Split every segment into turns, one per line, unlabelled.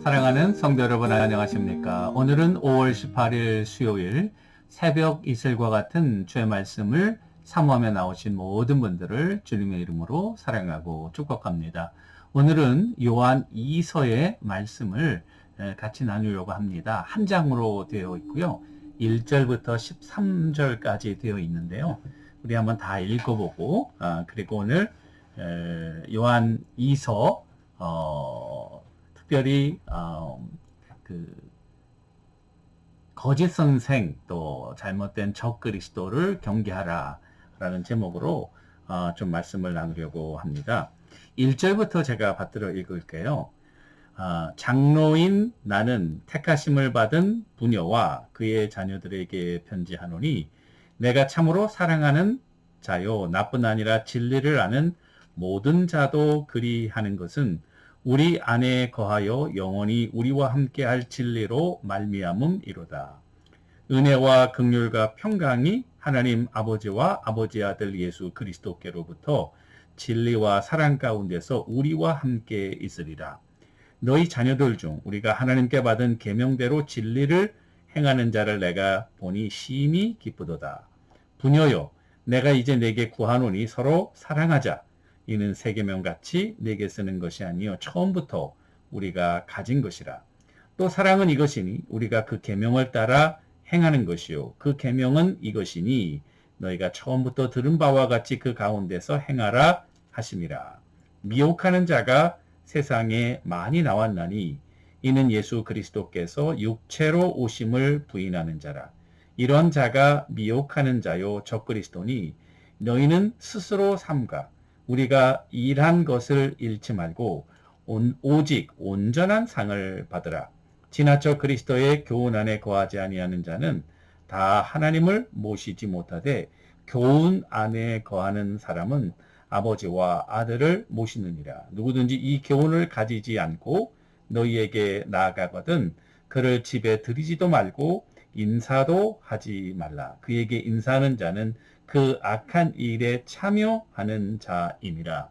사랑하는 성도 여러분 안녕하십니까? 오늘은 5월 18일 수요일 새벽 이슬과 같은 주의 말씀을 사모하며 나오신 모든 분들을 주님의 이름으로 사랑하고 축복합니다. 오늘은 요한 2서의 말씀을 같이 나누려고 합니다. 한 장으로 되어 있고요. 1절부터 13절까지 되어 있는데요. 우리 한번 다 읽어보고 그리고 오늘 요한 2서 특별히 거짓 선생 또 잘못된 적그리스도를 경계하라 라는 제목으로 좀 말씀을 나누려고 합니다. 1절부터 제가 받들어 읽을게요. 장로인 나는 택하심을 받은 부녀와 그의 자녀들에게 편지하노니 내가 참으로 사랑하는 자요 나뿐 아니라 진리를 아는 모든 자도 그리하는 것은 우리 안에 거하여 영원히 우리와 함께할 진리로 말미암음이로다. 은혜와 긍휼과 평강이 하나님 아버지와 아버지 아들 예수 그리스도께로부터 진리와 사랑 가운데서 우리와 함께 있으리라. 너희 자녀들 중 우리가 하나님께 받은 계명대로 진리를 행하는 자를 내가 보니 심히 기쁘도다. 부녀여, 내가 이제 내게 구하노니 서로 사랑하자. 이는 새 계명같이 내게 쓰는 것이 아니요 처음부터 우리가 가진 것이라. 또 사랑은 이것이니 우리가 그 계명을 따라 행하는 것이요 그 계명은 이것이니 너희가 처음부터 들은 바와 같이 그 가운데서 행하라 하심이라. 미혹하는 자가 세상에 많이 나왔나니 이는 예수 그리스도께서 육체로 오심을 부인하는 자라. 이런 자가 미혹하는 자요 적그리스도니 너희는 스스로 삼가 우리가 일한 것을 잃지 말고 오직 온전한 상을 받으라. 지나쳐 그리스도의 교훈 안에 거하지 아니하는 자는 다 하나님을 모시지 못하되 교훈 안에 거하는 사람은 아버지와 아들을 모시느니라. 누구든지 이 교훈을 가지지 않고 너희에게 나아가거든 그를 집에 들이지도 말고 인사도 하지 말라. 그에게 인사하는 자는 그 악한 일에 참여하는 자임이라.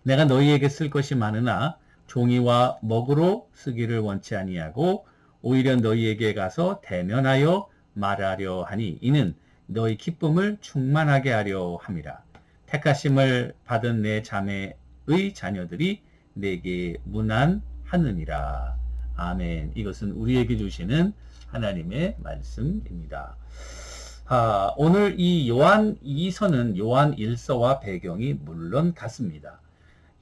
내가 너희에게 쓸 것이 많으나 종이와 먹으로 쓰기를 원치 아니하고 오히려 너희에게 가서 대면하여 말하려 하니 이는 너희 기쁨을 충만하게 하려 함이라. 택하심을 받은 내 자매의 자녀들이 내게 문안하느니라. 아멘. 이것은 우리에게 주시는 하나님의 말씀입니다. 오늘 이 요한 2서는 요한 1서와 배경이 물론 같습니다.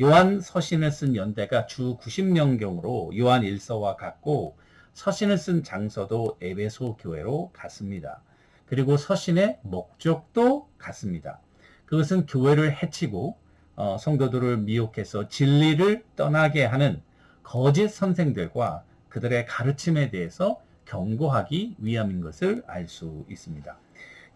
요한 서신을 쓴 연대가 주 90년경으로 요한 1서와 같고 서신을 쓴 장소도 에베소 교회로 같습니다. 그리고 서신의 목적도 같습니다. 그것은 교회를 해치고 성도들을 미혹해서 진리를 떠나게 하는 거짓 선생들과 그들의 가르침에 대해서 경고하기 위함인 것을 알 수 있습니다.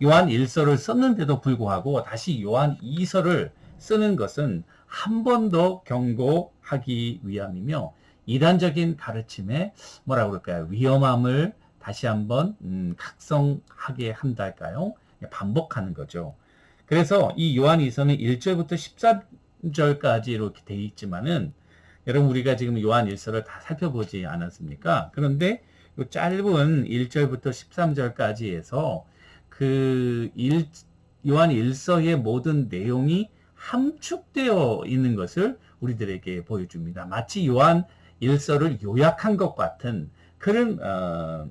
요한 1서를 썼는데도 불구하고 다시 요한 2서를 쓰는 것은 한 번 더 경고하기 위함이며 이단적인 가르침의 뭐라고 그럴까요? 위험함을 다시 한번 각성하게 한달까요? 반복하는 거죠. 그래서 이 요한 2서는 1절부터 13절까지 이렇게 되어 있지만은 여러분 우리가 지금 요한 1서를 다 살펴보지 않았습니까? 그런데 이 짧은 1절부터 13절까지 해서 요한 1서의 모든 내용이 함축되어 있는 것을 우리들에게 보여줍니다. 마치 요한 1서를 요약한 것 같은 그런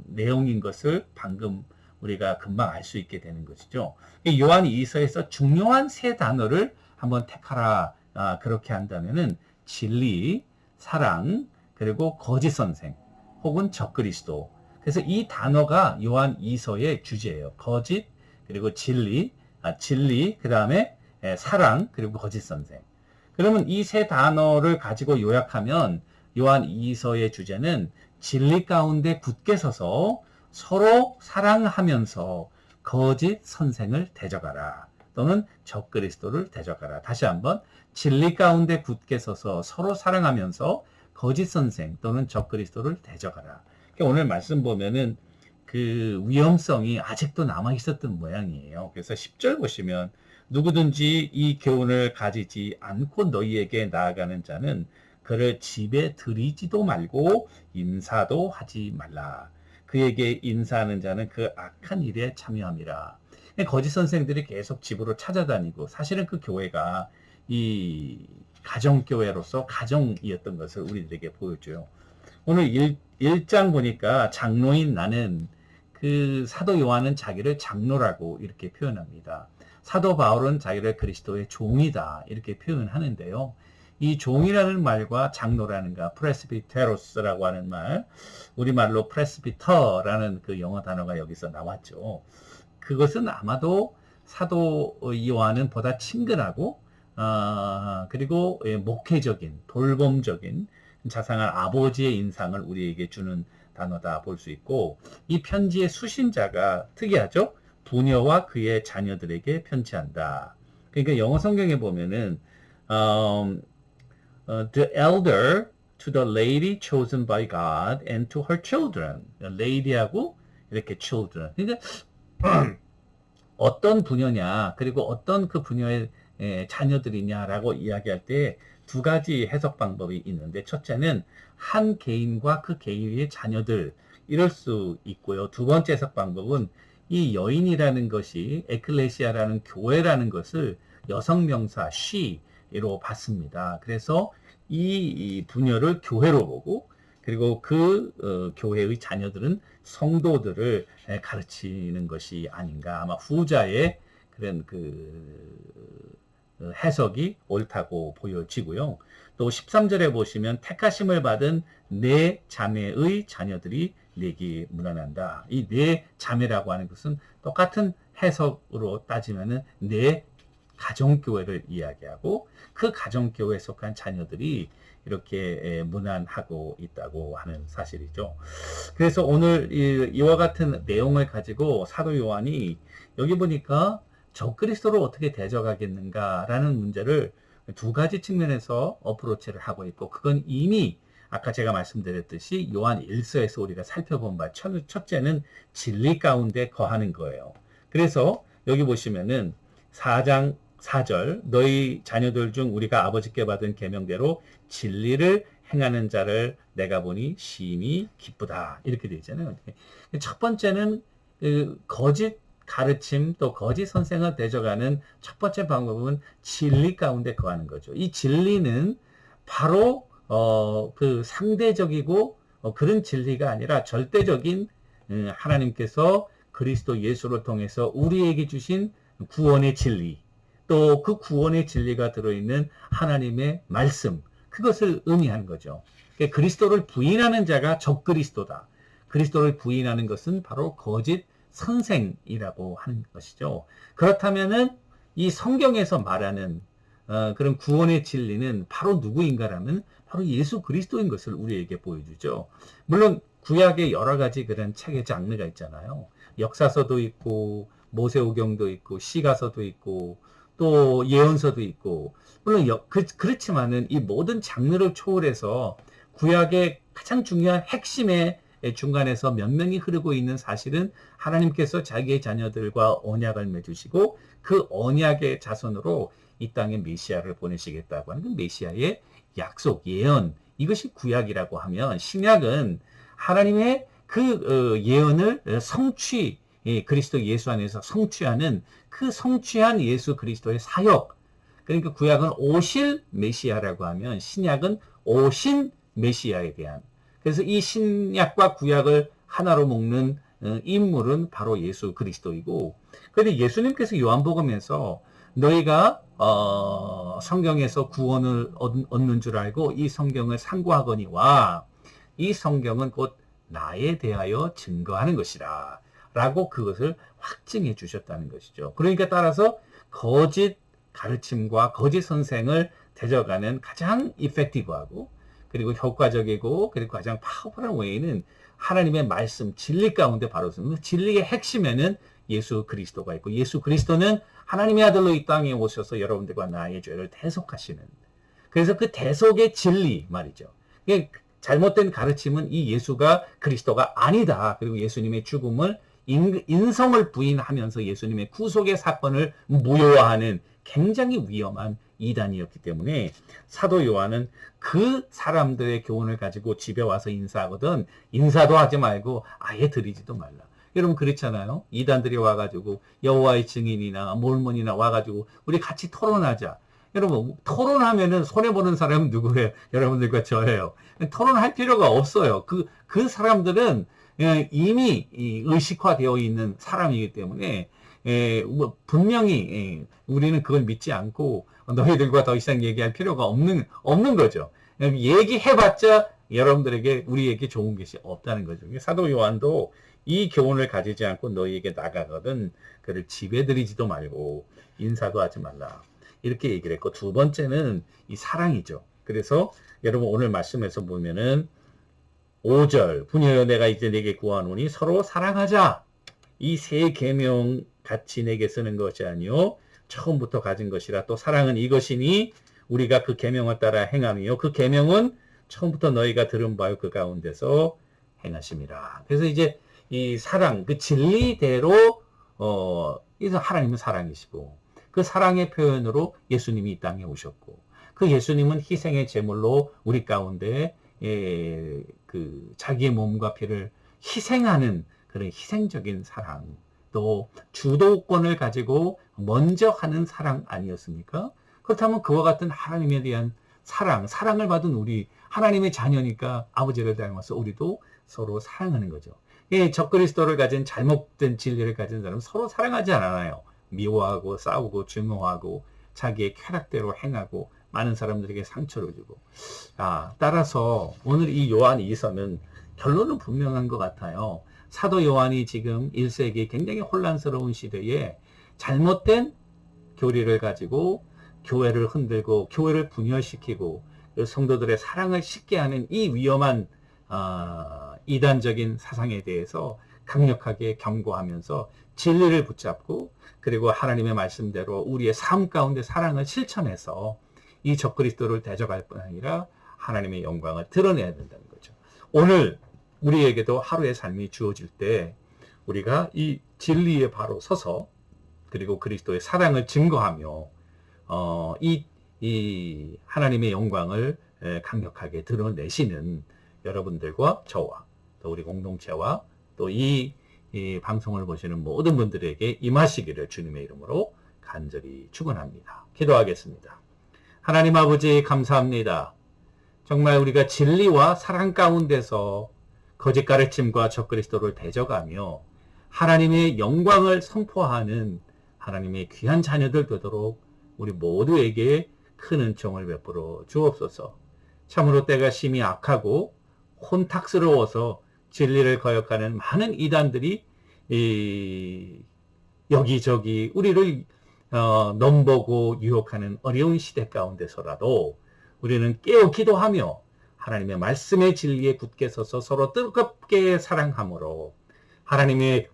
내용인 것을 방금 우리가 금방 알 수 있게 되는 것이죠. 요한 2서에서 중요한 세 단어를 한번 택하라 그렇게 한다면은 진리, 사랑, 그리고 거짓 선생 혹은 적그리스도. 그래서 이 단어가 요한 2서의 주제예요. 거짓, 그리고 진리, 그 다음에 사랑, 그리고 거짓 선생. 그러면 이 세 단어를 가지고 요약하면 요한 2서의 주제는 진리 가운데 굳게 서서 서로 사랑하면서 거짓 선생을 대적하라. 또는 적그리스도를 대적하라. 다시 한번 진리 가운데 굳게 서서 서로 사랑하면서 거짓 선생 또는 적그리스도를 대적하라. 오늘 말씀 보면은 그 위험성이 아직도 남아 있었던 모양이에요. 그래서 10절 보시면 누구든지 이 교훈을 가지지 않고 너희에게 나아가는 자는 그를 집에 들이지도 말고 인사도 하지 말라. 그에게 인사하는 자는 그 악한 일에 참여함이라. 거짓 선생들이 계속 집으로 찾아다니고 사실은 그 교회가 이 가정교회로서 가정이었던 것을 우리들에게 보여줘요. 오늘 1장 보니까 장로인 나는 그 사도 요한은 자기를 장로라고 이렇게 표현합니다. 사도 바울은 자기를 그리스도의 종이다 이렇게 표현하는데요. 이 종이라는 말과 장로라는가 프레스비테로스라고 하는 말, 우리말로 프레스비터라는 그 영어 단어가 여기서 나왔죠. 그것은 아마도 사도 요한은 보다 친근하고 그리고 목회적인 돌봄적인 자상한 아버지의 인상을 우리에게 주는 단어다 볼 수 있고, 이 편지의 수신자가 특이하죠. 부녀와 그의 자녀들에게 편지한다. 그러니까 영어 성경에 보면은 the elder to the lady chosen by God and to her children. lady하고 이렇게 children. 그러니까 어떤 부녀냐, 그리고 어떤 그 부녀의 자녀들이냐라고 이야기할 때 두 가지 해석 방법이 있는데, 첫째는 한 개인과 그 개인의 자녀들 이럴 수 있고요. 두 번째 해석 방법은 이 여인이라는 것이 에클레시아라는 교회라는 것을 여성 명사 she로 봤습니다. 그래서 이 부녀를 교회로 보고, 그리고 그 교회의 자녀들은 성도들을 가르치는 것이 아닌가. 아마 후자의 그런 해석이 옳다고 보여지고요. 또 13절에 보시면 택하심을 받은 네 자매의 자녀들이 내게 문안한다. 이 네 자매라고 하는 것은 똑같은 해석으로 따지면은 네 가정교회를 이야기하고, 그 가정교회에 속한 자녀들이 이렇게 문안하고 있다고 하는 사실이죠. 그래서 오늘 이와 같은 내용을 가지고 사도 요한이 여기 보니까 적그리스도를 어떻게 대적하겠는가라는 문제를 두 가지 측면에서 어프로치를 하고 있고, 그건 이미 아까 제가 말씀드렸듯이 요한 1서에서 우리가 살펴본 바 첫째는 진리 가운데 거하는 거예요. 그래서 여기 보시면은 4장 4절, 너희 자녀들 중 우리가 아버지께 받은 계명대로 진리를 행하는 자를 내가 보니 심히 기쁘다, 이렇게 되어 있잖아요. 첫 번째는 거짓 가르침, 또 거짓 선생을 대적하는 첫 번째 방법은 진리 가운데 거하는 거죠. 이 진리는 바로 그 상대적이고 그런 진리가 아니라 절대적인 하나님께서 그리스도 예수를 통해서 우리에게 주신 구원의 진리, 또 그 구원의 진리가 들어있는 하나님의 말씀, 그것을 의미하는 거죠. 그러니까 그리스도를 부인하는 자가 적그리스도다. 그리스도를 부인하는 것은 바로 거짓 선생이라고 하는 것이죠. 그렇다면은 이 성경에서 말하는 그런 구원의 진리는 바로 누구인가라면 바로 예수 그리스도인 것을 우리에게 보여주죠. 물론 구약에 여러 가지 그런 책의 장르가 있잖아요. 역사서도 있고 모세오경도 있고 시가서도 있고 또 예언서도 있고, 물론 그렇지만은 이 모든 장르를 초월해서 구약의 가장 중요한 핵심의 중간에서 몇 명이 흐르고 있는 사실은 하나님께서 자기의 자녀들과 언약을 맺으시고 그 언약의 자손으로 이 땅에 메시아를 보내시겠다고 하는 그 메시아의 약속, 예언, 이것이 구약이라고 하면, 신약은 하나님의 그 예언을 성취, 그리스도 예수 안에서 성취하는 그 성취한 예수 그리스도의 사역. 그러니까 구약은 오실 메시아라고 하면 신약은 오신 메시아에 대한, 그래서 이 신약과 구약을 하나로 묶는 인물은 바로 예수 그리스도이고, 그런데 예수님께서 요한복음에서 너희가 성경에서 구원을 얻는 줄 알고 이 성경을 상고하거니와 이 성경은 곧 나에 대하여 증거하는 것이라 라고 그것을 확증해 주셨다는 것이죠. 그러니까 따라서 거짓 가르침과 거짓 선생을 대적하는 가장 이펙티브하고 그리고 효과적이고 그리고 가장 파워풀한 웨이는 하나님의 말씀, 진리 가운데 바로 진리의 핵심에는 예수 그리스도가 있고, 예수 그리스도는 하나님의 아들로 이 땅에 오셔서 여러분들과 나의 죄를 대속하시는, 그래서 그 대속의 진리 말이죠. 잘못된 가르침은 이 예수가 그리스도가 아니다. 그리고 예수님의 죽음을 인성을 부인하면서 예수님의 구속의 사건을 무효화하는 굉장히 위험한 이단이었기 때문에 사도 요한은 그 사람들의 교훈을 가지고 집에 와서 인사하거든 인사도 하지 말고 아예 드리지도 말라. 여러분 그렇잖아요. 이단들이 와가지고 여호와의 증인이나 몰몬이나 와가지고 우리 같이 토론하자. 여러분 토론하면은 손해보는 사람은 누구예요? 여러분들과 저예요. 토론할 필요가 없어요. 그 사람들은 이미 의식화되어 있는 사람이기 때문에 분명히 우리는 그걸 믿지 않고 너희들과 더 이상 얘기할 필요가 없는 거죠. 얘기해봤자 여러분들에게 우리에게 좋은 것이 없다는 거죠. 사도 요한도 이 교훈을 가지지 않고 너희에게 나가거든 그를 집에 들이지도 말고 인사도 하지 말라. 이렇게 얘기를 했고 두 번째는 이 사랑이죠. 그래서 여러분 오늘 말씀에서 보면은 5절 부녀여 내가 이제 내게 구하노니 서로 사랑하자. 이 세 계명 같이 내게 쓰는 것이 아니요 처음부터 가진 것이라 또 사랑은 이것이니 우리가 그 계명을 따라 행하며 그 계명은 처음부터 너희가 들은 바요 그 가운데서 행하심이라. 그래서 이제 이 사랑 그 진리대로 이서 하나님은 사랑이시고 그 사랑의 표현으로 예수님이 이 땅에 오셨고 그 예수님은 희생의 제물로 우리 가운데 그 자기의 몸과 피를 희생하는 그런 희생적인 사랑 또 주도권을 가지고 먼저 하는 사랑 아니었습니까? 그렇다면 그와 같은 하나님에 대한 사랑을 받은 우리 하나님의 자녀니까 아버지를 닮아서 우리도 서로 사랑하는 거죠. 적그리스도를 가진 잘못된 진리를 가진 사람은 서로 사랑하지 않아요. 미워하고 싸우고 증오하고 자기의 쾌락대로 행하고 많은 사람들에게 상처를 주고 따라서 오늘 이 요한 2서는 결론은 분명한 것 같아요. 사도 요한이 지금 1세기 굉장히 혼란스러운 시대에 잘못된 교리를 가지고 교회를 흔들고 교회를 분열시키고 성도들의 사랑을 식게 하는 이 위험한 이단적인 사상에 대해서 강력하게 경고하면서 진리를 붙잡고 그리고 하나님의 말씀대로 우리의 삶 가운데 사랑을 실천해서 이 적그리스도를 대적할 뿐 아니라 하나님의 영광을 드러내야 된다는 거죠. 오늘 우리에게도 하루의 삶이 주어질 때 우리가 이 진리에 바로 서서 그리고 그리스도의 사랑을 증거하며 이 하나님의 영광을 강력하게 드러내시는 여러분들과 저와 또 우리 공동체와 또 이 방송을 보시는 모든 분들에게 임하시기를 주님의 이름으로 간절히 축원합니다. 기도하겠습니다. 하나님 아버지 감사합니다. 정말 우리가 진리와 사랑 가운데서 거짓 가르침과 적그리스도를 대적하며 하나님의 영광을 선포하는 하나님의 귀한 자녀들 되도록 우리 모두에게 큰 은총을 베풀어 주옵소서. 참으로 때가 심히 악하고 혼탁스러워서 진리를 거역하는 많은 이단들이 여기저기 우리를 넘보고 유혹하는 어려운 시대 가운데서라도 우리는 깨어 기도하며 하나님의 말씀의 진리에 굳게 서서 서로 뜨겁게 사랑함으로 하나님의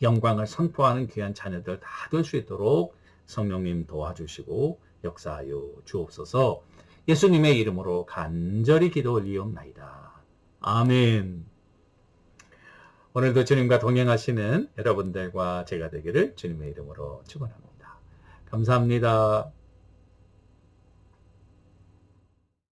영광을 선포하는 귀한 자녀들 다 될 수 있도록 성령님 도와주시고 역사하여 주옵소서. 예수님의 이름으로 간절히 기도 올리옵나이다. 아멘. 오늘도 주님과 동행하시는 여러분들과 제가 되기를 주님의 이름으로 축원합니다. 감사합니다.